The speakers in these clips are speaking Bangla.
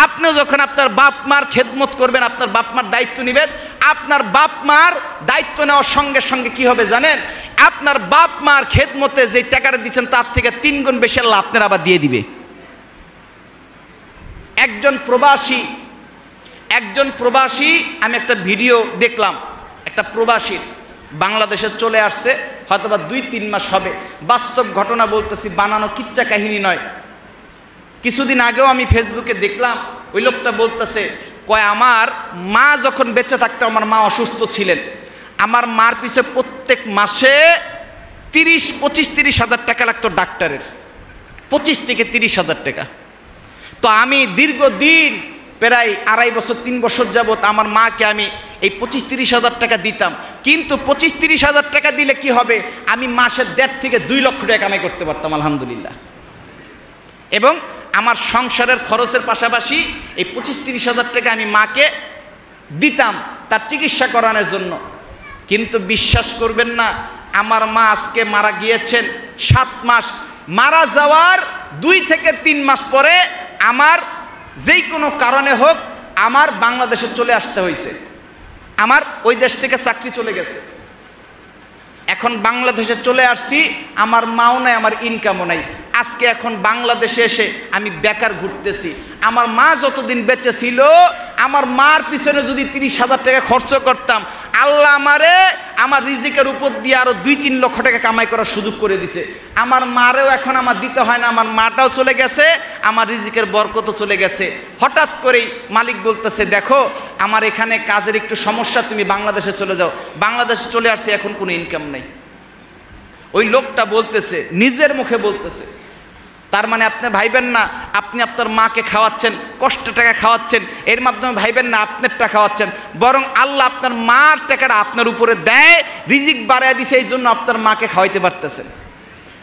আপনিও যখন আপনার বাপ মার খেদমত করবেন, আপনার বাপ মার দায়িত্ব নেবেন, আপনার বাপ মার দায়িত্ব নেওয়ার সঙ্গে সঙ্গে কি হবে জানেন? আপনার বাপ মার খেদমতে যে টাকাটা দিচ্ছেন তার থেকে 3 গুণ বেশি আল্লাহ আপনার আবার দিয়ে দিবে। একজন প্রবাসী আমি একটা ভিডিও দেখলাম, একটা প্রবাসীর বাংলাদেশে চলে আসছে, হয়তোবা 2-3 মাস হবে। বাস্তব ঘটনা বলতেছি, বানানো কিচ্ছা কাহিনী নয়। কিছুদিন আগেও আমি ফেসবুকে দেখলাম, ওই লোকটা বলতেছে, কয় আমার মা যখন বেঁচে থাকতো, আমার মা অসুস্থ ছিলেন, আমার মার পিছে প্রত্যেক মাসে 25-30 হাজার টাকা লাগতো ডাক্তারের, 25 থেকে 30 হাজার টাকা। তো আমি দীর্ঘদিন প্রায় 2.5 বছর 3 বছর যাবত আমার মাকে আমি এই 25-30 হাজার টাকা দিতাম। কিন্তু 25-30 হাজার টাকা দিলে কি হবে, আমি মাসে 1.5 থেকে 2 লক্ষ টাকা কামাই করতে পারতাম আলহামদুলিল্লাহ। এবং আমার সংসারের খরচের পাশাপাশি এই 25-30 হাজার টাকা আমি মাকে দিতাম তার চিকিৎসা করানোর জন্য। কিন্তু বিশ্বাস করবেন না, আমার মা আজকে মারা গিয়েছেন 7 মাস। মারা যাওয়ার 2 থেকে 3 মাস পরে আমার যেই কোনো কারণে হোক আমার বাংলাদেশে চলে আসতে হয়েছে। আমার ওই দেশ থেকে চাকরি চলে গেছে, এখন বাংলাদেশে চলে আসছি, আমার মাও নাই, আমার ইনকামও নাই। আজকে এখন বাংলাদেশে এসে আমি বেকার ঘুরতেছি। আমার মা যতদিন বেঁচে ছিল, আমার মার পিছনে যদি 30 হাজার টাকা খরচ করতাম, আল্লাহ আমারে আমার রিজিকের উপর দিয়ে আরো 2-3 লক্ষ টাকা কামাই করার সুযোগ করে দিছে। আমার মারেও এখন আমার দিতে হয় না, আমার মাটাও চলে গেছে, আমার রিজিকের বরকতও চলে গেছে। হঠাৎ করেই মালিক বলতেছে, দেখো আমার এখানে কাজের একটু সমস্যা, তুমি বাংলাদেশে চলে যাও। বাংলাদেশে চলে আসছে, এখন কোনো ইনকাম নেই। ওই লোকটা বলতেছে, নিজের মুখে বলতেছে। তার মানে আপনি ভাইবেন না আপনি আপনার মাকে খাওয়াচ্ছেন, কষ্ট টাকা খাওয়াচ্ছেন, এর মাধ্যমে ভাইবেন না আপনারটা খাওয়াচ্ছেন, বরং আল্লাহ আপনার মার টাকাটা আপনার উপরে দেয়, রিজিক বাড়ায় দিছে, এই জন্য আপনার মাকে খাওয়াইতে পারতেছেন।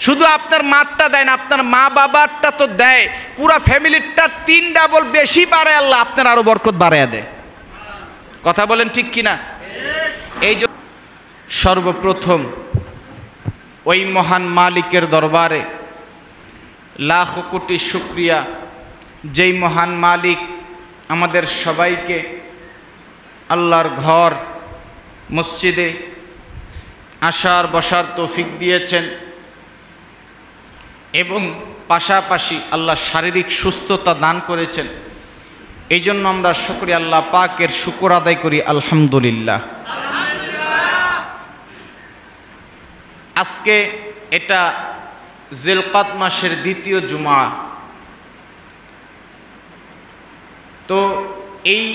শুধু আপনার মারটা দেয় না, আপনার মা বাবারটা তো দেয়, পুরা ফ্যামিলিরটা 3 ডাবল বেশি বাড়ায় আল্লাহ আপনার আরো বরকত বাড়ায় দেয়। কথা বলেন ঠিক কিনা? এই জন্য সর্বপ্রথম ওই মহান মালিকের দরবারে লাখ কোটি শুকরিয়া, যেই মহান মালিক আমাদের সবাইকে আল্লাহর ঘর মসজিদে আসার বসার তৌফিক দিয়েছেন এবং পাশাপাশি আল্লাহ শারীরিক সুস্থতা দান করেছেন। এই জন্য আমরা শুকরিয়া আল্লাহ পাকের শুকর আদায় করি আলহামদুলিল্লাহ। আজকে এটা জিলকাদ মাসের 2য় জুমা। তো এই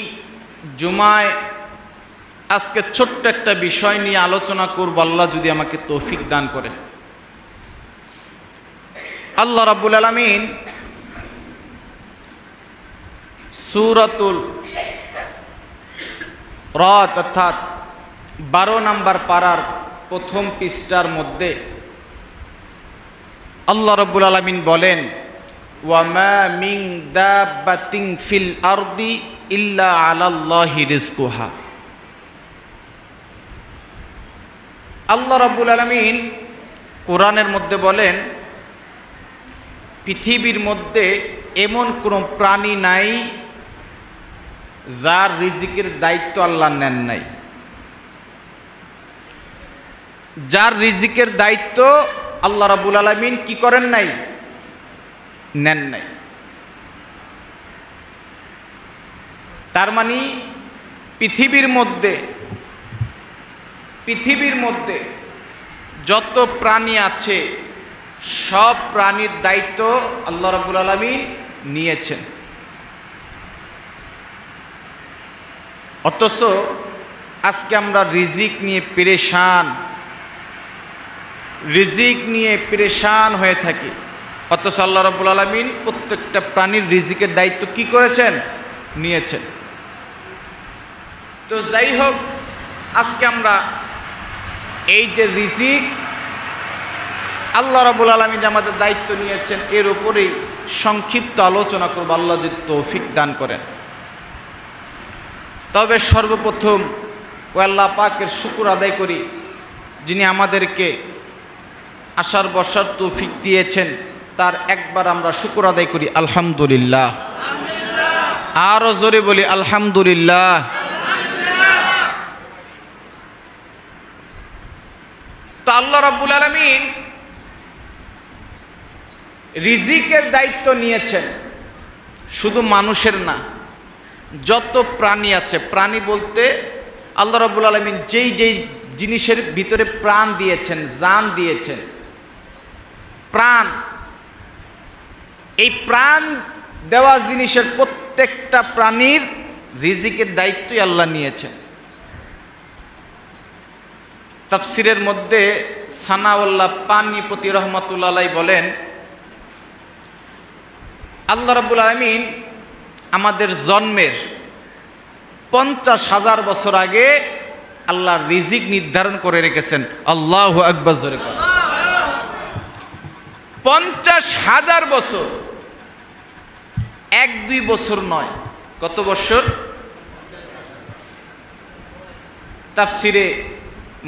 জুমায় আজকে ছোট্ট একটা বিষয় নিয়ে আলোচনা করব, আল্লাহ যদি আমাকে তৌফিক দান করে। আল্লাহ রাব্বুল আলামিন সূরাতুল রাদ অর্থাৎ 12 নম্বর পারার প্রথম পৃষ্ঠার মধ্যে আল্লাহ রাব্বুল আলামিন বলেন, ওয়া মা মিন দাব্বাতিন ফিল আরদি ইল্লা আলাল্লাহি রিজকুহা। আল্লাহ রাব্বুল আলামিন কোরআনের মধ্যে বলেন, পৃথিবীর মধ্যে এমন কোনো প্রাণী নাই যার রিজিকের দায়িত্ব আল্লাহ নেন নাই। যার রিজিকের দায়িত্ব আল্লাহ রাব্বুল আলামিন কি করেন নাই? নেন নাই। তার মানে পৃথিবীর মধ্যে যত প্রাণী আছে সব প্রাণীর দায়িত্ব আল্লাহ রাব্বুল আলামিন নিয়েছেন। অথচ আজকে আমরা রিজিক নিয়ে পেরেশান হয়ে থাকি। অথচ আল্লাহ রাব্বুল আলামিন প্রত্যেকটা প্রাণীর রিজিকের দায়িত্ব কি করেছেন? নিয়েছেন। তো যাই হোক, আজকে আমরা এই যে রিজিক আল্লাহ রাব্বুল আলামিন যে আমাদের দায়িত্ব নিয়েছেন এর উপরেই সংক্ষিপ্ত আলোচনা করব, আল্লাহ যদি তৌফিক দান করেন। তবে সর্বপ্রথম ও আল্লাহ পাকের শুকর আদায় করি, যিনি আমাদেরকে আসার বসার তৌফিক দিয়েছেন, তার একবার আমরা শুকর আদায় করি আলহামদুলিল্লাহ। আরো জোরে বলি আলহামদুলিল্লাহ। তো আল্লাহ রাব্বুল আলামিন রিজিকের দায়িত্ব নিয়েছেন, শুধু মানুষের না, যত প্রাণী আছে, প্রাণী বলতে আল্লাহ রাব্বুল আলামিন যেই যেই জিনিসের ভিতরে প্রাণ দিয়েছেন, জান দিয়েছেন, প্রাণ, এই প্রাণ দেওয়া জিনিসের প্রত্যেকটা প্রাণীর রিজিকের দায়িত্বই আল্লাহ নিয়েছেন। তাফসিরের মধ্যে সানাউল্লাহ পানিপতি রহমাতুল্লাহ আলাইহি বলেন, আল্লাহ রাব্বুল আলামিন আমাদের জন্মের 50,000 বছর আগে আল্লাহ রিজিক নির্ধারণ করে রেখেছেন। আল্লাহু আকবার জোরে বলেন। 50,000 বছর, 1-2 বছর নয়। কত বছর? তাফসিরে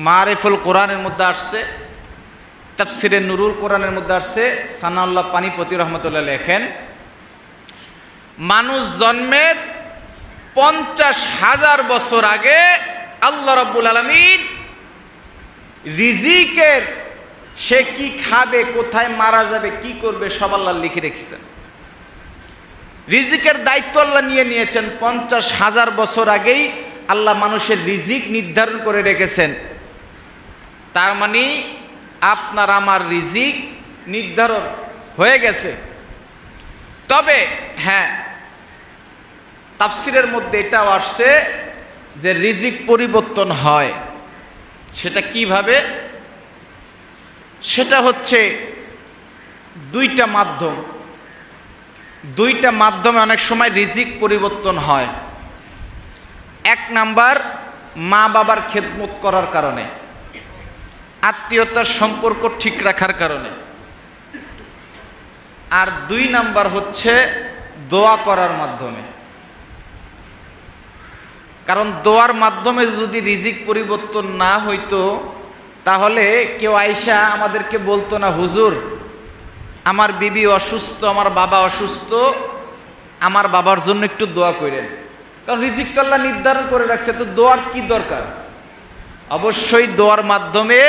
মারিফুল কোরআনের মধ্যে আসছে, তাফসিরে নুরুল কোরআনের মধ্যে আসছে, সানাউল্লাহ পানিপতি রহমতুল্লাহ লেখেন, মানুষ জন্মের 50,000 বছর আগে আল্লাহ রাব্বুল আলামিন রিজিকের, সে কি খাবে, কোথায় মারা যাবে, কি করবে, সব আল্লাহ লিখে রেখেছেন। রিজিকের দায়িত্ব আল্লাহ নিয়েছেন। 50,000 বছর আগেই আল্লাহ মানুষের রিজিক নির্ধারণ করে রেখেছেন। তার মানে আপনার আমার রিজিক নির্ধারণ হয়ে গেছে। তবে হ্যাঁ, তাফসিরের মধ্যে এটাও আসছে যে রিজিক পরিবর্তন হয়। সেটা কিভাবে? সেটা হচ্ছে দুইটা মাধ্যমে অনেক সময় রিজিক পরিবর্তন হয়। এক নাম্বার, মা বাবার খেদমত করার কারণে, আত্মীয়তার সম্পর্ক ঠিক রাখার কারণে। আর 2 নাম্বার হচ্ছে দোয়া করার মাধ্যমে। কারণ দোয়ার মাধ্যমে যদি রিজিক পরিবর্তন না হইতো, তাহলে কেউ আইসা আমাদেরকে বলতো না, হুজুর আমার বিবি অসুস্থ, আমার বাবা অসুস্থ, আমার বাবার জন্য একটু দোয়া করেন। কারণ রিজিক তো আল্লাহ নির্ধারণ করে রাখছে, তো দোয়ার কি দরকার? অবশ্যই দোয়ার মাধ্যমে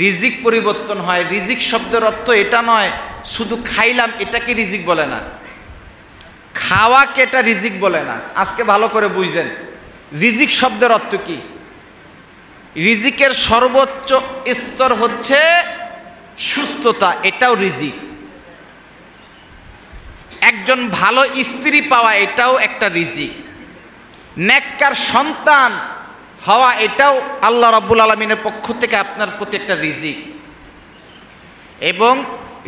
রিজিক পরিবর্তন হয়। রিজিক শব্দের অর্থ এটা নয় শুধু খাইলাম এটাকে রিজিক বলে না, খাওয়াকে এটা রিজিক বলে না। আজকে ভালো করে বুঝছেন রিজিক শব্দের অর্থ কি। রিজিকের সর্বোচ্চ স্তর হচ্ছে সুস্থতা, এটাও রিজিক। একজন ভালো স্ত্রী পাওয়া, এটাও একটা রিজিক। নেককার সন্তান হওয়া, এটাও আল্লাহ রাব্বুল আলামিনের পক্ষ থেকে আপনার প্রতি একটা রিজিক। এবং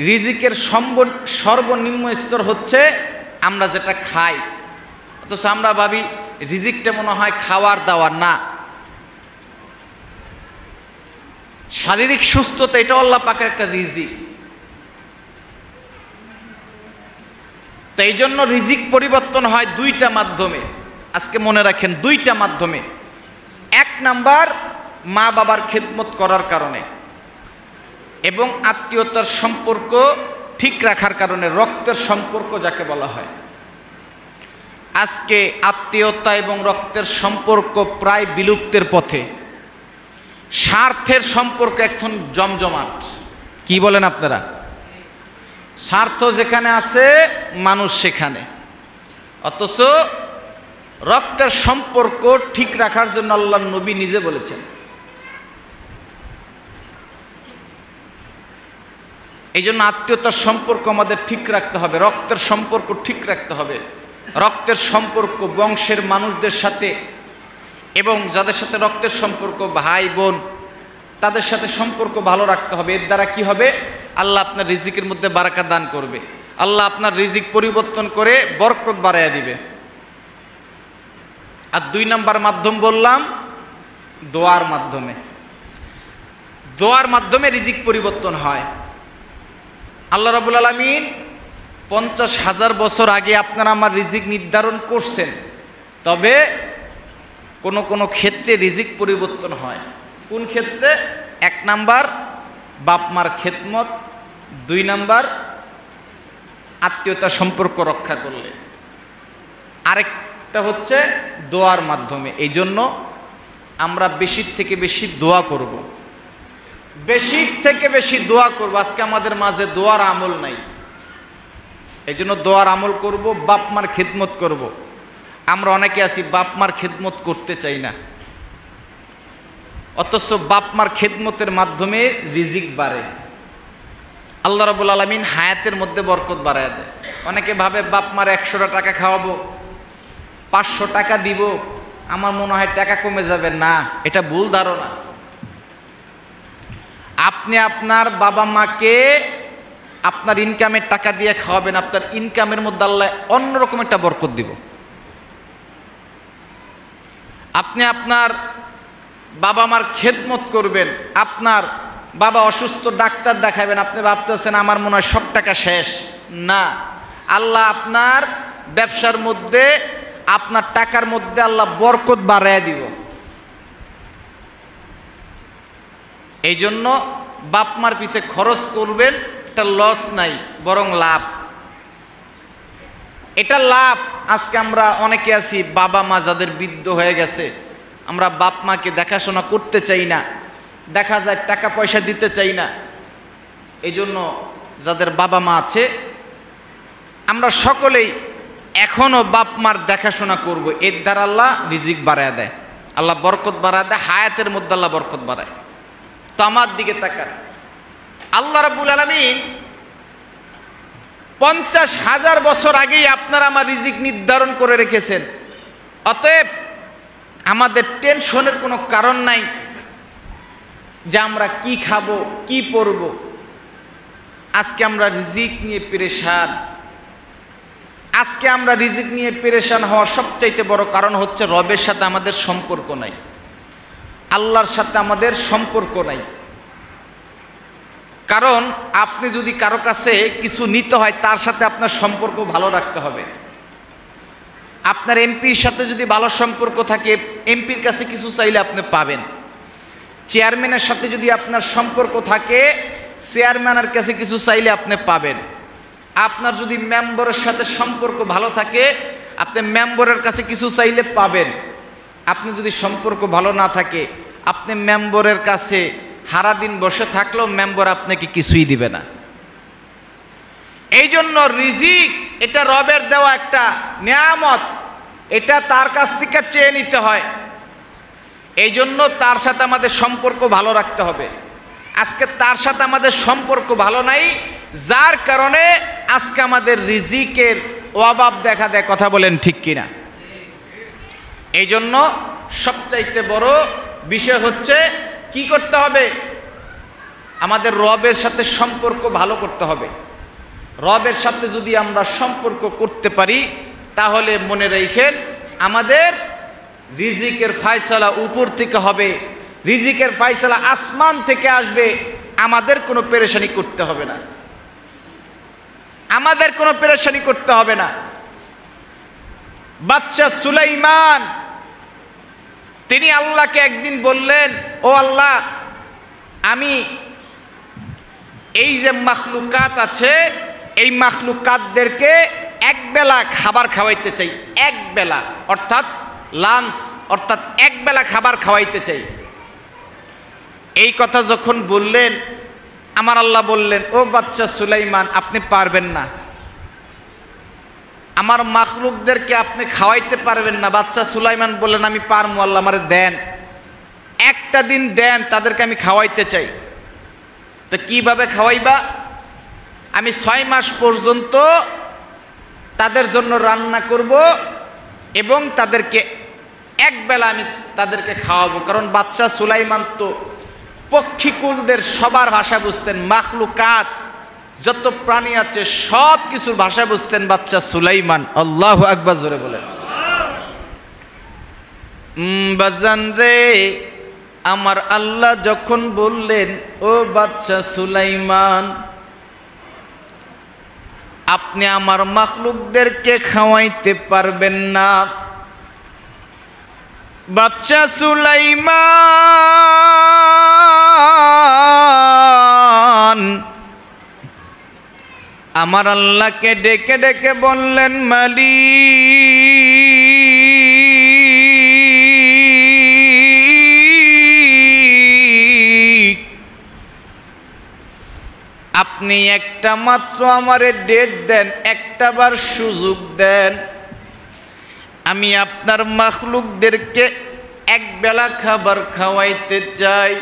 রিজিকের সর্বনিম্ন স্তর হচ্ছে আমরা যেটা খাই। অথচ আমরা ভাবি রিজিকটা মনে হয় খাওয়ার দাওয়ার, না। শারীরিক সুস্থতা, এটাও আল্লাহ পাকের একটা রিজিক। তো এই জন্য রিজিক পরিবর্তন হয় 2টা মাধ্যমে। আজকে মনে রাখেন 2টা মাধ্যমে। 1 নাম্বার, মা বাবার খেদমত করার কারণে এবং আত্মীয়তার সম্পর্ক ঠিক রাখার কারণে, রক্তের সম্পর্ক যাকে বলা হয়। আজকে আত্মীয়তা এবং রক্তের সম্পর্ক প্রায় বিলুপ্তের পথে। স্বার্থের সম্পর্ক এখন জমজমাট। কি বলেন আপনারা? স্বার্থ যেখানে আছে মানুষ সেখানে। অথচ রক্তের সম্পর্ক ঠিক রাখার জন্য আল্লাহর নবী নিজে বলেছেন। এই জন্য আত্মীয়তার সম্পর্ক আমাদের ঠিক রাখতে হবে, রক্তের সম্পর্ক ঠিক রাখতে হবে। রক্তের সম্পর্ক বংশের মানুষদের সাথে এবং যাদের সাথে রক্তের সম্পর্ক, ভাই বোন, তাদের সাথে সম্পর্ক ভালো রাখতে হবে। এর দ্বারা কি হবে? আল্লাহ আপনার রিজিকের মধ্যে বারাকা দান করবে। আল্লাহ আপনার রিজিক পরিবর্তন করে বরকত বাড়াইয়া দিবে। আর 2 নাম্বার মাধ্যম বললাম, দোয়ার মাধ্যমে। দোয়ার মাধ্যমে রিজিক পরিবর্তন হয়। আল্লাহ রাব্বুল আলামিন 50,000 বছর আগে আপনারা আমার রিজিক নির্ধারণ করছেন। তবে কোনো ক্ষেত্রে রিজিক পরিবর্তন হয়। কোন ক্ষেত্রে? 1 নাম্বার বাপ মার খেদমত, 2 নাম্বার আত্মীয়তা সম্পর্ক রক্ষা করলে। আরেকটা হচ্ছে দোয়ার মাধ্যমে। এই জন্য আমরা বেশির থেকে বেশি দোয়া করব, বেশির থেকে বেশি দোয়া করব। আজকে আমাদের মাঝে দোয়ার আমল নাই, এই জন্য দোয়ার আমল করব, বাপ মার খিদমত করব। আমরা অনেকে আছি বাপ মার খিদমত করতে চাই না, অথচ বাপ মার খিদমতের মাধ্যমে রিজিক বাড়ে। আল্লাহ রাব্বুল আলামিন হায়াতের মধ্যে বরকত বাড়ায় দেয়। অনেকে ভাবে বাপ মার 100 টাকা খাওয়াবো, 500 টাকা দিব, আমার মনে হয় টাকা কমে যাবে। না, এটা ভুল ধারণা। আপনি আপনার বাবা মাকে আপনার ইনকামের টাকা দিয়ে খাওয়াবেন, আপনার ইনকামের মধ্যে আল্লাহ অন্যরকম একটা বরকত দিব। আপনি আপনার বাবা মার খেদমত করবেন, আপনার বাবা অসুস্থ, ডাক্তার দেখাবেন, আপনি ভাবতেছেন আমার মনে হয় সব টাকা শেষ। না, আল্লাহ আপনার ব্যবসার মধ্যে, আপনার টাকার মধ্যে আল্লাহ বরকত বাড়ায় দিব। এই জন্য বাপ মার পিছে খরচ করবেন, এটা লস নাই, বরং লাভ। এটা লাভ। আজকে আমরা অনেকে আছি বাবা মা যাদের বৃদ্ধ হয়ে গেছে, আমরা বাপ মাকে দেখাশোনা করতে চাই না, দেখা যায় টাকা পয়সা দিতে চাই না। এই জন্য যাদের বাবা মা আছে আমরা সকলেই এখনো বাপ মার দেখাশোনা করব। এর দ্বারা আল্লাহ রিজিক বাড়ায় দেয়, আল্লাহ বরকত বাড়ায় দেয়, হায়াতের মধ্যে আল্লাহ বরকত বাড়ায়। তো আমার দিকে তাকান, আল্লাহ রাব্বুল আলামিন 50,000 বছর আগেই আপনার আমার রিজিক নির্ধারণ করে রেখেছেন। অতএব আমাদের টেনশনের কোনো কারণ নাই যে আমরা কি খাবো, কি পরব। আজকে আমরা রিজিক নিয়ে পেরেশান। আজকে আমরা রিজিক নিয়ে পেরেশান হওয়ার সবচাইতে বড় কারণ হচ্ছে রবের সাথে আমাদের সম্পর্ক নাই, আল্লাহর সাথে আমাদের সম্পর্ক নাই। কারণ আপনি যদি কারো কাছে কিছু নিতে হয়, তার সাথে আপনার সম্পর্ক ভালো রাখতে হবে। আপনার এমপির সাথে যদি ভালো সম্পর্ক থাকে, এমপির কাছে কিছু চাইলে আপনি পাবেন। চেয়ারম্যানের সাথে যদি আপনার সম্পর্ক থাকে, চেয়ারম্যানের কাছে কিছু চাইলে আপনি পাবেন। আপনার যদি মেম্বারের সাথে সম্পর্ক ভালো থাকে, আপনি মেম্বারের কাছে কিছু চাইলে পাবেন। আপনি যদি সম্পর্ক ভালো না থাকে, আপনি মেম্বারের কাছে সারাদিন বসে থাকলেও মেম্বার আপনাকে কিছুই দিবে না। এই জন্য রিজিক এটা রবের দেওয়া একটা নিয়ামত, এটা তার কাছ থেকে চেয়ে নিতে হয়। এই জন্য তার সাথে আমাদের সম্পর্ক ভালো রাখতে হবে। আজকে তার সাথে আমাদের সম্পর্ক ভালো নাই, যার কারণে আজকে আমাদের রিজিকের অভাব দেখা দেয়। কথা বলেন ঠিক কিনা? এই জন্য সবচাইতে বড় বিষয় হচ্ছে কি করতে হবে? আমাদের রবের সাথে সম্পর্ক ভালো করতে হবে। রবের সাথে যদি আমরা সম্পর্ক করতে পারি, তাহলে মনে রাখেন আমাদের রিজিকের ফয়সালা উপর থেকে হবে, রিজিকের ফয়সালা আসমান থেকে আসবে। আমাদের কোনো পেরেশানি করতে হবে না, আমাদের কোনো পেরেশানি করতে হবে না। বাদশা সুলাইমান তিনি আল্লাহকে একদিন বললেন, ও আল্লাহ, আমি এই যে মাখলুকাত আছে, এই মাখলুকাতদেরকে একবেলা খাবার খাওয়াইতে চাই। একবেলা অর্থাৎ লাঞ্চ, অর্থাৎ একবেলা খাবার খাওয়াইতে চাই। এই কথা যখন বললেন, আমার আল্লাহ বললেন, ও বাদশা সুলাইমান, আপনি পারবেন না, আমার মাখলুকদেরকে আপনি খাওয়াইতে পারবেন না। বাদশা সুলাইমান বললেন, আমি পারবো আল্লাহ, আমারে দেন, একটা দিন দেন, তাদেরকে আমি খাওয়াইতে চাই। তো কিভাবে খাওয়াইবা? আমি 6 মাস পর্যন্ত তাদের জন্য রান্না করব এবং তাদেরকে একবেলা আমি তাদেরকে খাওয়াবো। কারণ বাদশা সুলাইমান তো পক্ষীকুলদের সবার ভাষা বুঝতেন, মাখলুকাত যত প্রাণী আছে সব কিছুর ভাষা বুঝতেন বাদশা সুলাইমান। আল্লাহু আকবার, জোরে বলেন। বাজান রে, আমার আল্লাহ যখন বললেন, ও বাদশা সুলাইমান, আপনি আমার মাখলুকদেরকে খাওয়াইতে পারবেন না। বাদশা সুলাইমান আমার আল্লাহকে ডেকে ডেকে বললেন, মালিক, আপনি একটা মাত্র আমারে ডেট দেন, একটা বার সুযোগ দেন, আমি আপনার মাখলুকদেরকে এক বেলা খাবার খাওয়াইতে চাই।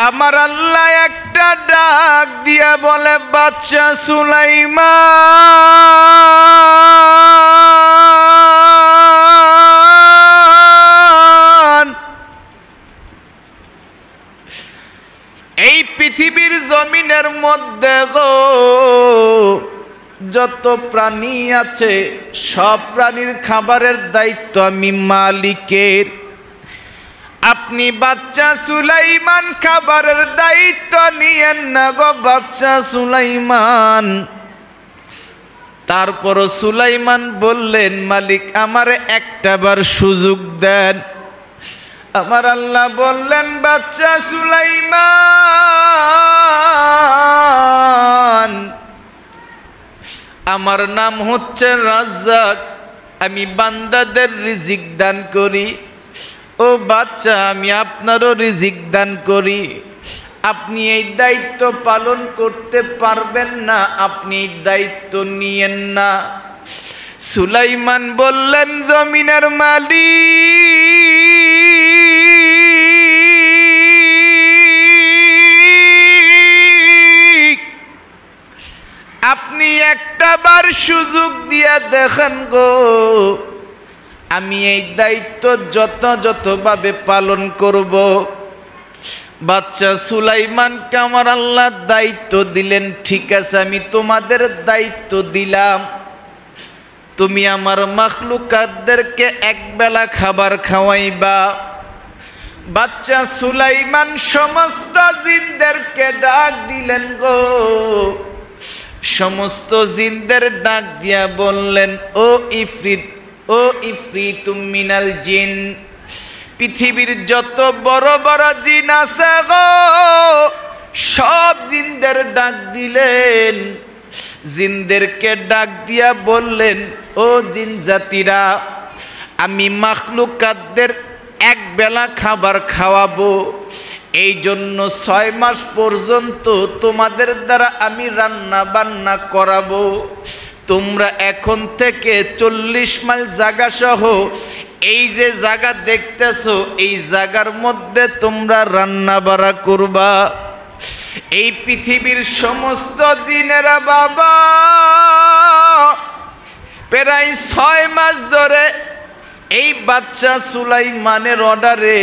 আমার আল্লাহ একটা ডাক দিয়া বলে, বাচ্চা সুলাইমান, এই পৃথিবীর জমিনের মধ্যে গো যত প্রাণী আছে সব প্রাণীর খাবারের দায়িত্ব আমি মালিকের। আপনি বাচ্চা সুলাইমান খাবারের দায়িত্ব নিয়েন না গো বাচ্চা সুলাইমান। তারপর সুলাইমান বললেন, মালিক আমারে একটা বার সুযোগ দেন। আমার আল্লাহ বললেন, বাচ্চা সুলাইমান, আমার নাম হচ্ছে রাজ্জাক, আমি বান্দাদের রিজিক দান করি। ও বাচ্চা, আমি আপনারও রিজিক দান করি। আপনি এই দায়িত্ব পালন করতে পারবেন না, আপনি এই দায়িত্ব নিয়েন না। সুলাইমান বললেন, জমিনের মালিক, আপনি একটা বার সুযোগ দিয়া দেখেন গো, আমি এই দায়িত্ব যথাযথভাবে পালন করব। বাচ্চা সুলাইমানকে আমার আল্লাহ দায়িত্ব দিলেন, ঠিক আছে আমি তোমাদের দায়িত্ব দিলাম, তুমি আমার মাখলুকাতদেরকে এক বেলা খাবার খাওয়াইবা। বাচ্চা সুলাইমান সমস্ত জিনদেরকে ডাক দিলেন গো, সমস্ত জিনদের ডাক দিয়া বললেন, ও ইফরিত, ও ইফরিতুম মিনাল জিন, পৃথিবীর যত বড় বড় জিন আছে গো সব জিনদের ডাক দিলেন। জিনদেরকে ডাক দিয়া বললেন, ও জিন জাতিরা, আমি মাখলুকাতদের এক বেলা খাবার খাওয়াবো, এই জন্য 6 মাস পর্যন্ত তোমাদের দ্বারা আমি রান্না বান্না করাবো। তোমরা এখন থেকে 40 মাইল জায়গা সহ এই যে জায়গা দেখতেছো, এই জায়গার মধ্যে তোমরা রান্না বাড়া করবা। এই পৃথিবীর সমস্ত জিনেরা বাবা প্রায় 6 মাস ধরে এই বাচ্চা সুলাইমানের অর্ডারে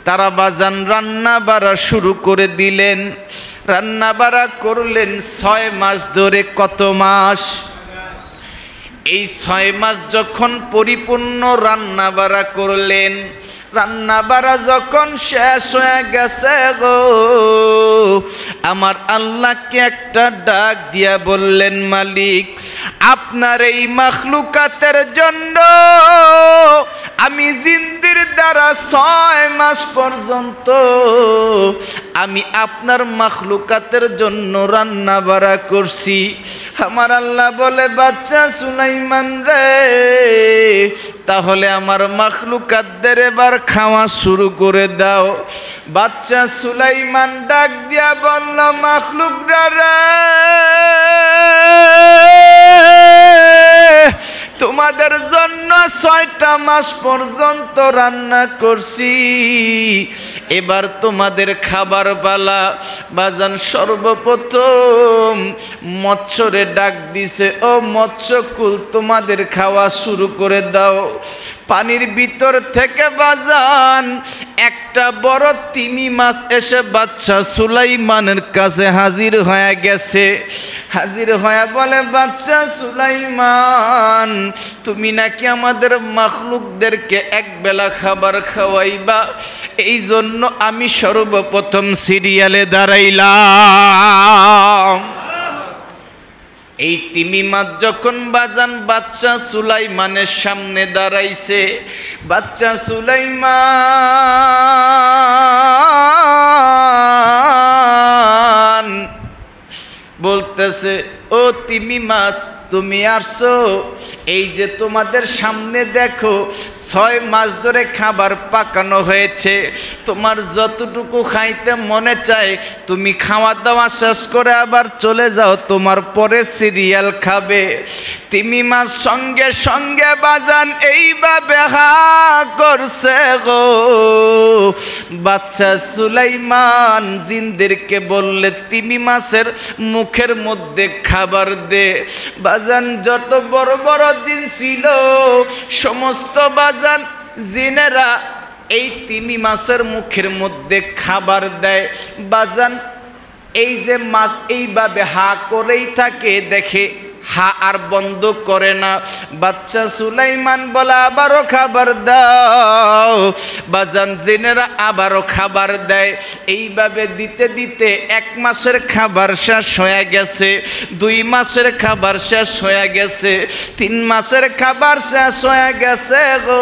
তারা বাজান রান্না বাড়া শুরু করে দিলেন। রান্না বাড়া করলেন 6 মাস ধরে। কত মাস? এই 6 মাস যখন পরিপূর্ণ রান্না বাড়া করলেন, রান্না বাড়া যখন শেষ হয়ে গেছে গো, আমার আল্লাহকে একটা ডাক দিয়া বললেন, মালিক আপনার এই মাখলুকাতের জন্য আমি জিন্দির দ্বারা 6 মাস পর্যন্ত আমি আপনার মাখলুকাতের জন্য রান্না বাড়া করছি। আমার আল্লাহ বলে, বাচ্চা সুলাইমান রে, তাহলে আমার মাখলুকাতদের এবার খাওয়া শুরু করে দাও। বাচ্চা সুলাইমান ডাক দিয়া বলল, মাখলুকরা রে, তোমাদের জন্য 6টা মাস পর্যন্ত রান্না করছি, এবার তোমাদের খাবার পালা। বাজান সর্বপ্রথম মৎস্যরে ডাক দিছে, ও মৎস্যকুল তোমাদের খাওয়া শুরু করে দাও। পানির ভিতর থেকে বাজান একটা বড় তিমি মাছ এসে বাচ্চা সুলাইমানের কাছে হাজির হয়ে গেছে। হাজির হয়ে বলে, বাচ্চা সুলাইমান, তুমি নাকি আমাদের মাখলুকদেরকে এক বেলা খাবার খাওয়াইবা, এই জন্য আমি সর্বপ্রথম সিরিয়ালে দাঁড়াইলাম। এই তিমি মাছ যখন বাজান বাচ্চা সুলাইমানের সামনে দাঁড়াইছে, বাচ্চা সুলাইমান বলতেছে, ও তিমি মাছ, তুমি আসছো, এই যে তোমাদের সামনে দেখো 6 মাস ধরে খাবার পাকানো হয়েছে, তোমার যতটুকু খাইতে মনে চায় তুমি খাওয়া দাওয়া শেষ করে আবার চলে যাও, তোমার পরে সিরিয়াল খাবে। তিমি মাছ সঙ্গে সঙ্গে বাজান এইভাবে হা করছে গো। বাদশা সুলাইমান জিনদেরকে বললে তিমি মাছের মুখের মধ্যে খাবার দে। বাজান যত বড় বড় জিন ছিল সমস্ত বাজান জিনেরা এই তিমি মাছের মুখের মধ্যে খাবার দেয়। বাজান এই যে মাছ এইভাবে হা করেই থাকে, দেখে হা আর বন্ধ করে না। বাচ্চা সুলাইমান বলে আবারও খাবার দাও। বাজান জিনেরা আবারও খাবার দেয়। এইভাবে দিতে দিতে 1 মাসের খাবার শেষ হয়ে গেছে, 2 মাসের খাবার শেষ হয়ে গেছে, 3 মাসের খাবার শেষ হয়ে গেছে গো।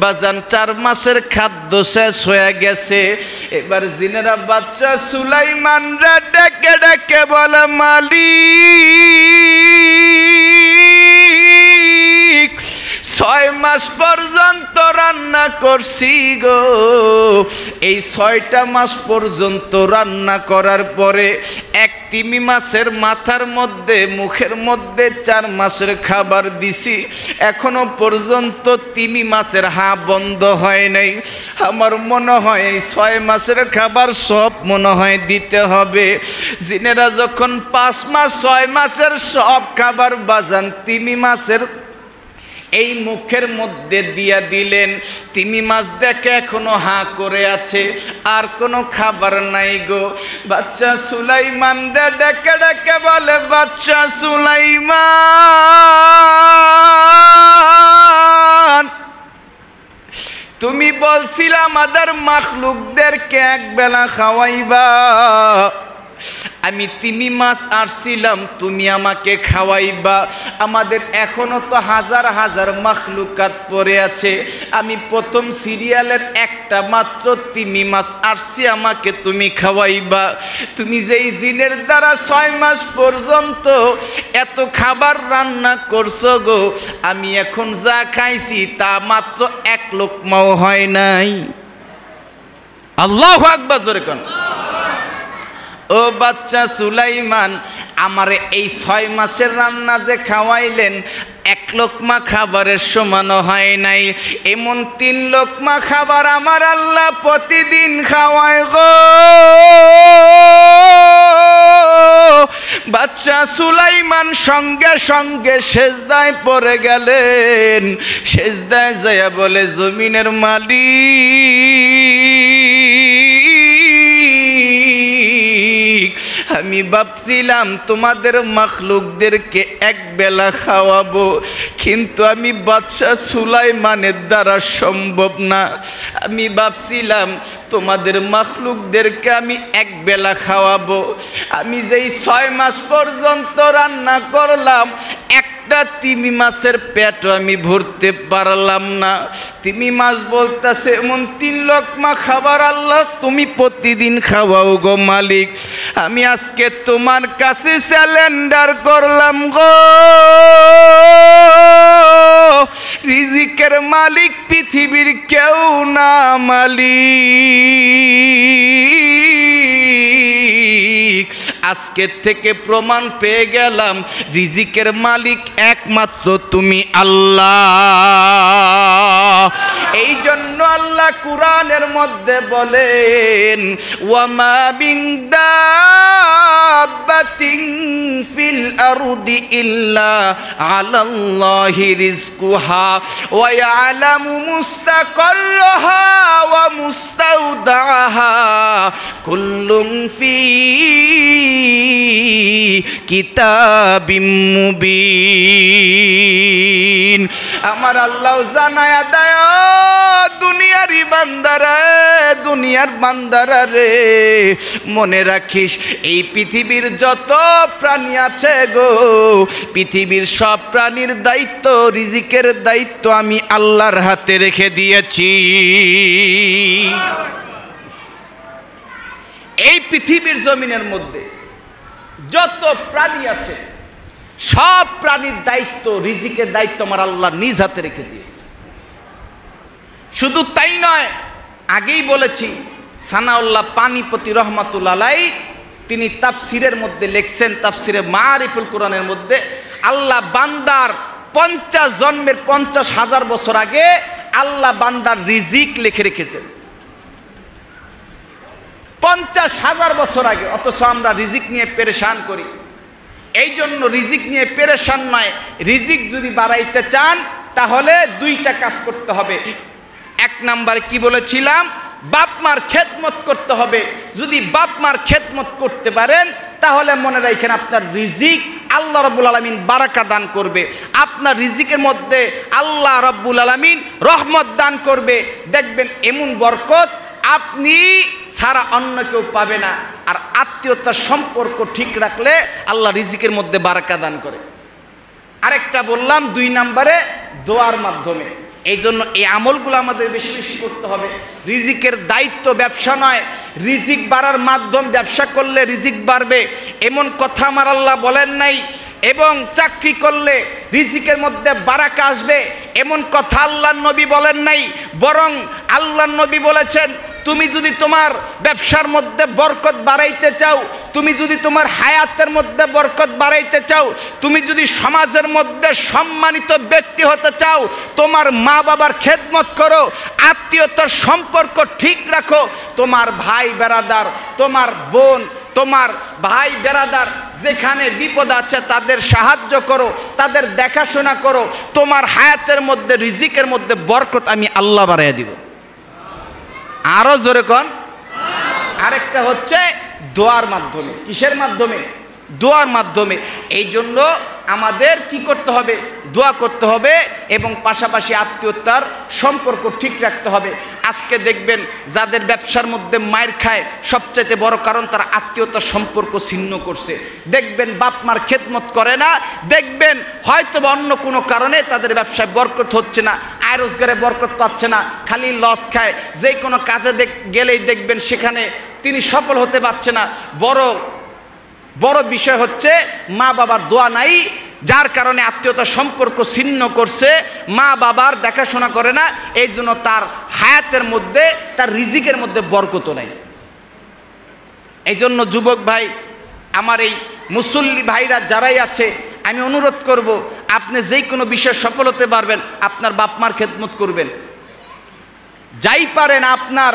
বাজান 4 মাসের খাদ্য শেষ হয়ে গেছে। এবার জিনেরা বাচ্চা সুলাইমান রে ডেকে ডেকে বলে মালিক 6 মাস পর্যন্ত রান্না করছি গো। এই 6টা মাস পর্যন্ত রান্না করার পরে এক তিমি মাছের মাথার মধ্যে মুখের মধ্যে 4 মাসের খাবার দিছি, এখনো পর্যন্ত তিমি মাছের হা বন্ধ হয় নাই। আমার মনে হয় এই 6 মাসের খাবার সব মনে হয় দিতে হবে। জিনেরা যখন 5 মাস 6 মাসের সব খাবার বাজান তিমি মাছের এই মুখের মধ্যে দিয়া দিলেন, তিমি মাছ দেখে এখনো হা করে আছে, আর কোনো খাবার নাই গো। বাচ্চা সুলাইমান ডেকে ডেকে বলে বাচ্চা সুলাইমান তুমি বলছিলে আমাদের মাখলুকদেরকে এক বেলা খাওয়াইবা, আমি তিমি মাছ আসছিলাম তুমি আমাকে খাওয়াইবা। আমাদের এখনো তো হাজার হাজার মাখলুকাত পড়ে আছে, আমি প্রথম সিরিয়ালের একটা মাত্র তিমি মাছ আসছি, আমাকে তুমি খাওয়াইবা। তুমি যেই জিনের দ্বারা 6 মাস পর্যন্ত এত খাবার রান্না করছো গো, আমি এখন যা খাইছি তা মাত্র 1 লোকমাও হয় নাই। আল্লাহু আকবার জোরে কোন। ও বাচ্চা সুলাইমান, আমারে এই 6 মাসের রান্না যে খাওয়াইলেন 1 লোকমা খাবারের সমান হয় নাই। এমন 3 লোকমা খাবার আমার আল্লাহ প্রতিদিন খাওয়ায় গো। বাচ্চা সুলাইমান সঙ্গে সঙ্গে সেজদায় পড়ে গেলেন। সেজদায় যায়া বলে জমিনের মালিক, আমি ভাবছিলাম তোমাদের মাখলুকদেরকে এক বেলা খাওয়াবো, কিন্তু আমি বাদশা সুলাইমানের দ্বারা সম্ভব না। আমি ভাবছিলাম তোমাদের মাখলুকদেরকে আমি এক বেলা খাওয়াবো। আমি যেই 6 মাস পর্যন্ত রান্না করলাম একটা তিমি মাছের পেটও আমি ভরতে পারলাম না। তিমি মাছ বলতেছে এমন 3 লোকমা খাবার আল্লাহ তুমি প্রতিদিন খাওয়াও গো মালিক। আমি আজকে তোমার কাছে স্যালেন্ডার করলাম গো। রিজিকের মালিক পৃথিবীর কেউ না মালিক। আজকের থেকে প্রমাণ পেয়ে গেলাম রিজিকের মালিক একমাত্র তুমি আল্লাহ। এই জন্য আল্লাহ কুরআনের মধ্যে বলেন ওয়ামা বিন দাব্বাতিন ফিল আরদি ইল্লা আলাল্লাহি রিজকুহা ওয়া ইয়ালামু মুস্তাকাররাহা ওয়া মুস্তাওদাহা কুল্লুন ফি কিতাবিম মুবিন। আমার আল্লাহ জানায়া দেয় দুনিয়ারি বান্দারা, দুনিয়ার বান্দারা রে, মনে রাখিস এই পৃথিবীর যত প্রাণী আছে গো, পৃথিবীর সব প্রাণীর দায়িত্ব, রিজিকের দায়িত্ব আমি আল্লাহর হাতে রেখে দিয়েছি। এই পৃথিবীর জমিনের মধ্যে যত প্রাণী আছে সব প্রাণীর দায়িত্ব, রিজিকের দায়িত্ব আমার আল্লাহ নিজ হাতে রেখে দিয়েছে। শুধু তাই নয়, আগেই বলেছি, সানাউল্লাহ পানিপতি রহমাতুল্লাহ আলাইহি তিনি তাফসিরের মধ্যে লিখছেন, তাফসিরে মারিফুল কোরআনের মধ্যে, আল্লাহ বান্দার 50 জন্মের 50,000 বছর আগে আল্লাহ বান্দার রিজিক লিখে রেখেছেন। 50,000 বছর আগে। অথচ আমরা রিজিক নিয়ে পেরেশান করি। এই জন্য রিজিক নিয়ে পেরেশান নয়, রিজিক যদি বাড়াইতে চান তাহলে 2টা কাজ করতে হবে। 1 নম্বরে কি বলেছিলাম, বাপ মার খেদমত করতে হবে। যদি বাপ মার খেদমত করতে পারেন তাহলে মনে রাখেন আপনার রিজিক আল্লাহ রাব্বুল আলামিন বারাকা দান করবে, আপনার রিজিকের মধ্যে আল্লাহ রাব্বুল আলামিন রহমত দান করবে। দেখবেন এমন বরকত আপনি ছাড়া অন্য কেউ পাবে না। আর আত্মীয়তার সম্পর্ক ঠিক রাখলে আল্লাহ রিজিকের মধ্যে বারাকা দান করে। আরেকটা বললাম 2 নম্বরে দোয়ার মাধ্যমে। এই জন্য এই আমলগুলো আমাদের বেশি বেশি করতে হবে। রিজিকের দায়িত্ব ব্যবসা নয়, রিজিক বাড়ার মাধ্যম। ব্যবসা করলে রিজিক বাড়বে এমন কথা আমার আল্লাহ বলেন নাই, এবং চাকরি করলে রিজিকের মধ্যে বারাকা আসবে এমন কথা আল্লাহর নবী বলেন নাই। বরং আল্লাহর নবী বলেছেন, তুমি যদি তোমার ব্যবসার মধ্যে বরকত বাড়াইতে চাও, তুমি যদি তোমার হায়াতের মধ্যে বরকত বাড়াইতে চাও, তুমি যদি সমাজের মধ্যে সম্মানিত ব্যক্তি হতে চাও, তোমার মা বাবার খেদমত করো, আত্মীয়তার সম্পর্ক ঠিক রাখো, তোমার ভাই বেরাদার, তোমার বোন, তোমার ভাই বেরাদার যেখানে বিপদ আছে তাদের সাহায্য করো, তাদের দেখাশোনা করো, তোমার হায়াতের মধ্যে রিজিকের মধ্যে বরকত আমি আল্লাহ বাড়াইয়া দিব। আরো জোরে কোন। আরেকটা হচ্ছে দোয়ার মাধ্যমে। কিসের মাধ্যমে? দোয়ার মাধ্যমে। এই জন্য আমাদের কি করতে হবে? দোয়া করতে হবে এবং পাশাপাশি আত্মীয়তার সম্পর্ক ঠিক রাখতে হবে। আজকে দেখবেন যাদের ব্যবসার মধ্যে মায়ের খায় সবচেয়ে বড় কারণ তারা আত্মীয়তার সম্পর্ক ছিন্ন করছে। দেখবেন বাপ মার খেদমত করে না, দেখবেন হয়তো অন্য কোনো কারণে তাদের ব্যবসায় বরকত হচ্ছে না, আয় রোজগারে বরকত পাচ্ছে না, খালি লস খায়। যে কোনো কাজে গেলেই দেখবেন সেখানে তিনি সফল হতে পারছে না। বড় বিষয় হচ্ছে মা বাবার দোয়া নাই, যার কারণে আত্মীয়তার সম্পর্ক ছিন্ন করছে, মা বাবার দেখাশোনা করে না, এই জন্য তার হায়াতের মধ্যে, তার রিজিকের মধ্যে বরকত নাই। এই জন্য যুবক ভাই, আমার এই মুসল্লি ভাইরা যারাই আছে, আমি অনুরোধ করব, আপনি যেই কোনো বিষয়ে সফল হতে পারবেন আপনার বাপ মার খেদমত করবেন। যাই পারেন আপনার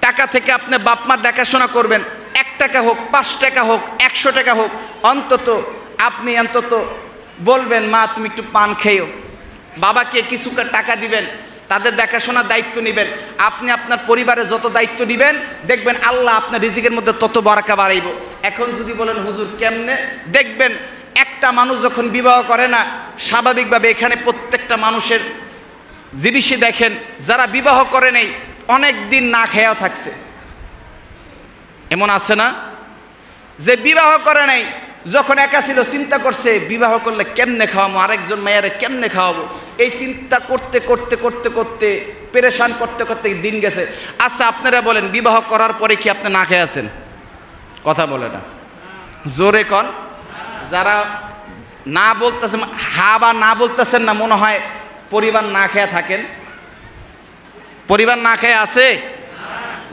টাকা থেকে আপনি বাপ মার দেখাশোনা করবেন। 1 টাকা হোক, 5 টাকা হোক, 100 টাকা হোক, অন্তত আপনি বলবেন, মা তুমি একটু পান খেয়েও। বাবাকে কিছু টাকা দিবেন, তাদের দেখাশোনার দায়িত্ব নেবেন। আপনি আপনার পরিবারে যত দায়িত্ব নেবেন দেখবেন আল্লাহ আপনার রিজিকের মধ্যে তত বারাকা বাড়াইব। এখন যদি বলেন হুজুর কেমনে, দেখবেন একটা মানুষ যখন বিবাহ করে না, স্বাভাবিকভাবে এখানে প্রত্যেকটা মানুষের জিনিসই দেখেন, যারা বিবাহ করে নেই অনেক দিন না খেয়েও থাকছে। এমন আছে না যে বিবাহ করে নাই, যখন একা ছিল চিন্তা করছে বিবাহ করলে কেমনে খাওয়াবো, আরেকজন মেয়েরে কেমনে খাওয়াবো, এই চিন্তা করতে করতে করতে করতে পেরেশান করতে করতে দিন গেছে। আচ্ছা আপনারা বলেন, বিবাহ করার পরে কি আপনি না খেয়ে আছেন? কথা বলে না, জোরে কন। যারা না বলতেছেন, হা বা না বলতেছেন না, মনে হয় পরিবার না খেয়ে থাকেন। পরিবার না খেয়ে আছে?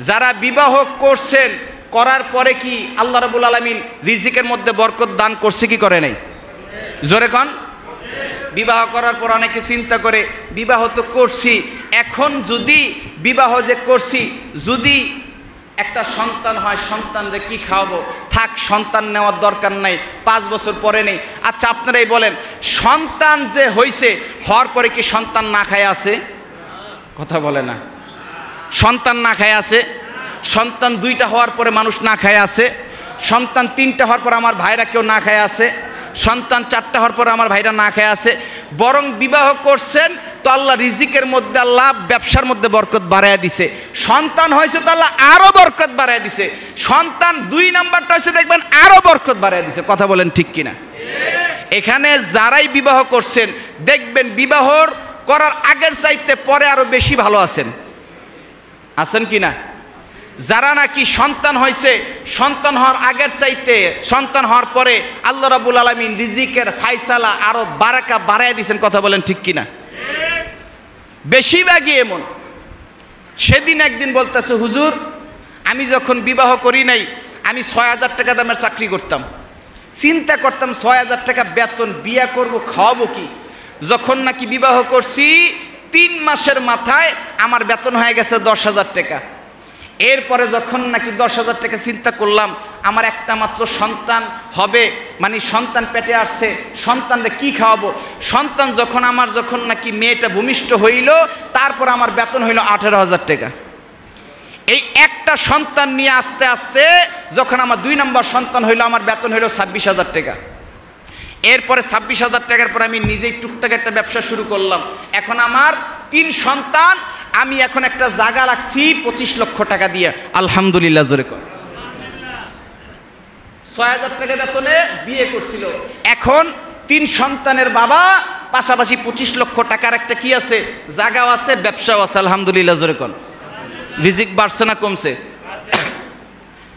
যারা বিবাহ করছেন, করার পরে কি আল্লাহ রাব্বুল আলামিন রিজিকের মধ্যে বরকত দান করছে কি করে নাই? জোরে কন। বিবাহ করার পর অনেকে চিন্তা করে, বিবাহ তো করছি, এখন যদি বিবাহ যে করছি, যদি একটা সন্তান হয়, সন্তানরে কি খাওয়াবো? থাক, সন্তান নেওয়ার দরকার নাই, 5 বছর পরে নেই। আচ্ছা আপনারাই বলেন, সন্তান যে হয়েছে, হওয়ার পরে কি সন্তান না খায় আছে? কথা বলে না। সন্তান না খায় আছে? সন্তান 2টা হওয়ার পরে মানুষ না খায় আছে, সন্তান 3টা হওয়ার পর আমার ভাইরা কেউ না খায় আছে, সন্তান 4টা হওয়ার পরে আমার ভাইরা না খায় আছে। বরং বিবাহ করছেন তো আল্লাহ রিজিকের মধ্যে, আল্লাহ ব্যবসার মধ্যে বরকত বাড়াইয়া দিছে। সন্তান হয়েছে তো আল্লাহ আরো বরকত বাড়াইয়া দিছে। সন্তান 2 নাম্বারটা হয়েছে দেখবেন আরো বরকত বাড়াইয়া দিছে। কথা বলেন ঠিক কিনা? এখানে যারাই বিবাহ করছেন দেখবেন বিবাহ করার আগের চাইতে পরে আরো বেশি ভালো আছেন। আছেন কিনা? যারা নাকি সন্তান হয়েছে, সন্তান হওয়ার আগের চাইতে সন্তান হওয়ার পরে আল্লাহ রাব্বুল আলামিন রিজিকের ফায়সালা আরো বারাকা বাড়ায় দিয়েছেন। কথা বলেন ঠিক কিনা? বেশিরভাগই এমন। সেদিন একদিন বলতেছে, হুজুর আমি যখন বিবাহ করি নাই আমি ৬,০০০ টাকা দামের চাকরি করতাম, চিন্তা করতাম ৬,০০০ টাকা বেতন, বিয়ে করব, খাওয়াবো কি। যখন নাকি বিবাহ করছি ৩ মাসের মাথায় আমার বেতন হয়ে গেছে ১০,০০০ টাকা। এরপরে যখন নাকি ১০,০০০ টাকা চিন্তা করলাম আমার একটা মাত্র সন্তান হবে, মানে সন্তান পেটে আসছে, সন্তানরে কি খাওয়াবো। সন্তান যখন নাকি মেয়েটা ভূমিষ্ঠ হইল, তারপর আমার বেতন হইল ১৮,০০০ টাকা। এই একটা সন্তান নিয়ে আস্তে আস্তে যখন আমার ২ নম্বর সন্তান হইল, আমার বেতন হইল ২৬,০০০ টাকা। এরপরে ২৬,০০০ টাকার পর আমি নিজেই টুকটাক একটা ব্যবসা শুরু করলাম। এখন আমার ৩ সন্তান, আমি এখন একটা জায়গা রাখছি ২৫ লক্ষ টাকা দিয়ে। আলহামদুলিল্লাহ জোরে কর। ৬,০০০ টাকা বেতনে বিয়ে করছিল, এখন ৩ সন্তানের বাবা, পাশাপাশি ২৫ লক্ষ টাকার একটা কি আছে, জায়গাও আছে, ব্যবসাও আছে। আলহামদুলিল্লাহ জোরে কর। রিজিক বাড়ছে না কমছে?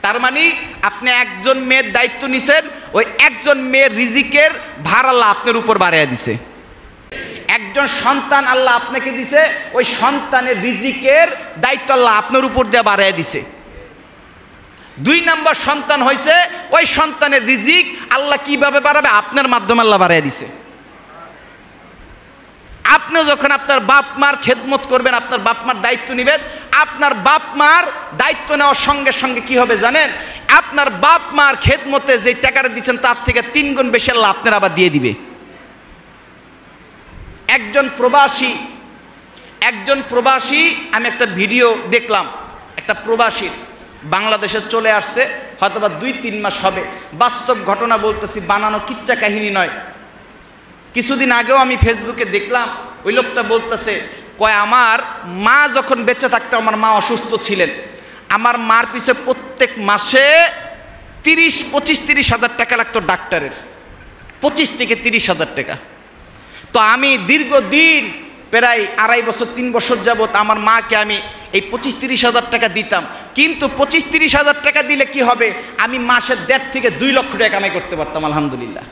তার মানে আপনি একজন মেয়ের দায়িত্ব নিছেন, ওই একজন মেয়ের রিজিকের ভার আল্লাহ আপনার উপর বাড়াইয়া দিছে। একজন সন্তান আল্লাহ আপনাকে দিছে, ওই সন্তানের রিজিকের দায়িত্ব আল্লাহ আপনার উপর দিয়ে বাড়াইয়া দিছে। ২ নম্বর সন্তান হয়েছে, ওই সন্তানের রিজিক আল্লাহ কিভাবে বাড়াবে, আপনার মাধ্যমে আল্লাহ বাড়াইয়া দিছে। আপনি যখন আপনার বাপ মার খেদমত করবেন, আপনার বাপ মার দায়িত্ব নেবেন, আপনার বাপ মার দায়িত্ব নেওয়ার সঙ্গে সঙ্গে কি হবে জানেন, আপনার বাপ মার খেদমতে যে টাকাটা দিচ্ছেন তার থেকে ৩ গুণ বেশি আল্লাহ আপনার আবার দিয়ে দিবে। একজন প্রবাসী, আমি একটা ভিডিও দেখলাম, একটা প্রবাসী বাংলাদেশে চলে আসছে, হয়তোবা ২-৩ মাস হবে। বাস্তব ঘটনা বলতেছি, বানানো কিচ্ছা কাহিনী নয়। কিছুদিন আগেও আমি ফেসবুকে দেখলাম, ওই লোকটা বলতেছে, কয় আমার মা যখন বেঁচে থাকতো, আমার মা অসুস্থ ছিলেন, আমার মার পিছনে প্রত্যেক মাসে 25-30 হাজার টাকা লাগতো ডাক্তারের, 25 থেকে 30 হাজার টাকা। তো আমি দীর্ঘদিন প্রায় 2.5 বছর 3 বছর যাবত আমার মাকে আমি এই 25-30 হাজার টাকা দিতাম। কিন্তু 25-30 হাজার টাকা দিলে কি হবে, আমি মাসে 1.5 থেকে 2 লক্ষ টাকা কামাই করতে পারতাম আলহামদুলিল্লাহ।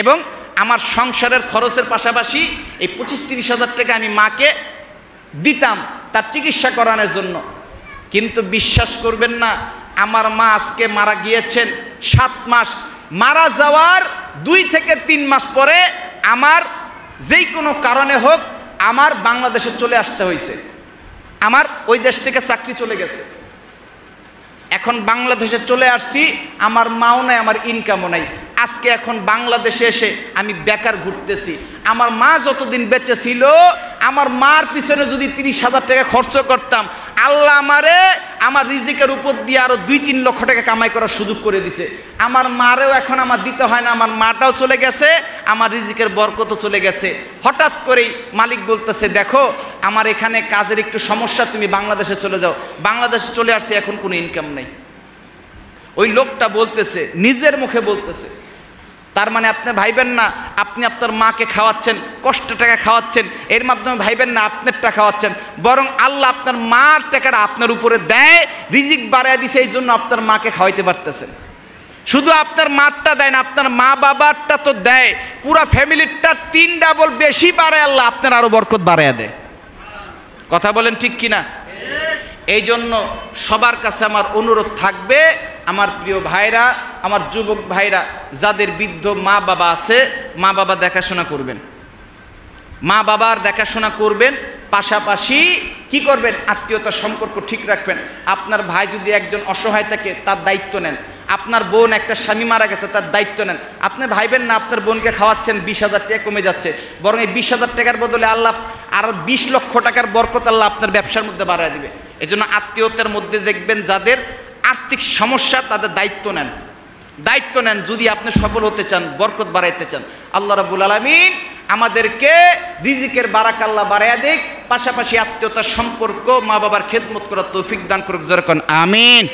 এবং আমার সংসারের খরচের পাশাপাশি এই 25-30 হাজার টাকা আমি মাকে দিতাম তার চিকিৎসা করানোর জন্য। কিন্তু বিশ্বাস করবেন না, আমার মা আজকে মারা গিয়েছেন 7 মাস। মারা যাওয়ার 2 থেকে 3 মাস পরে আমার যেই কোনো কারণে হোক আমার বাংলাদেশে চলে আসতে হয়েছে। আমার ওই দেশ থেকে চাকরি চলে গেছে, এখন বাংলাদেশে চলে আসছি, আমার মাও নাই, আমার ইনকামও নাই। আজকে এখন বাংলাদেশে এসে আমি বেকার ঘুরতেছি। আমার মা যতদিন বেঁচে ছিল, আমার মার পিছনে যদি 30,000 টাকা খরচ করতাম, আল্লাহ আমারে আমার রিজিকের উপর দিয়ে আরো 2-3 লক্ষ টাকা কামাই করার সুযোগ করে দিছে। আমার মারেও এখন আমার দিতে হয় না, আমার মাটাও চলে গেছে, আমার রিজিকের বরকতও চলে গেছে। হঠাৎ করেই মালিক বলতেছে, দেখো আমার এখানে কাজের একটু সমস্যা, তুমি বাংলাদেশে চলে যাও। বাংলাদেশে চলে আসছে, এখন কোনো ইনকাম নেই। ওই লোকটা বলতেছে, নিজের মুখে বলতেছে। তার মানে আপনি ভাইবেন না আপনি আপনার মাকে খাওয়াচ্ছেন, কষ্ট টাকা খাওয়াচ্ছেন, এর মাধ্যমে ভাইবেন না আপনারটা খাওয়াচ্ছেন, বরং আল্লাহ আপনার মার টাকাটা আপনার উপরে দেয়, রিজিক বাড়ায় দিছে, এই জন্য আপনার মাকে খাওয়াইতে পারতেছেন। শুধু আপনার মারটা দেয় না, আপনার মা বাবারটা তো দেয়, পুরা ফ্যামিলিরটা 3 ডাবল বেশি বাড়ায় আল্লাহ আপনার আরো বরকত বাড়ায় দেয়। কথা বলেন ঠিক কিনা? এই জন্য সবার কাছে আমার অনুরোধ থাকবে, আমার প্রিয় ভাইরা, আমার যুবক ভাইরা, যাদের বৃদ্ধ মা বাবা আছে, মা বাবা দেখাশোনা করবেন, মা বাবার দেখাশোনা করবেন, পাশাপাশি কি করবেন, আত্মীয়তার সম্পর্ক ঠিক রাখবেন। আপনার ভাই যদি একজন অসহায় থাকে, তার দায়িত্ব নেন। আপনার বোন একটা স্বামী মারা গেছে, তার দায়িত্ব নেন। আপনি ভাইবেন না আপনার বোনকে খাওয়াচ্ছেন 20,000 টাকা কমে যাচ্ছে, বরং এই 20,000 টাকার বদলে আল্লাহ আরো 20 লক্ষ টাকার বরকত আল্লাহ আপনার ব্যবসার মধ্যে বাড়ায় দিবে। এই জন্য আত্মীয়তার মধ্যে দেখবেন যাদের আর্থিক সমস্যা, তাদের দায়িত্ব নেন। যদি আপনি সফল হতে চান, বরকত বাড়াইতে চান, আল্লাহ রাব্বুল আলামিন আমাদেরকে রিজিকের বারাকা আল্লাহ বাড়াইয়া দিক, পাশাপাশি আত্মীয়তার সম্পর্ক, মা বাবার খেদমত করার তৌফিক দান করুক। জোরে কোন আমিন।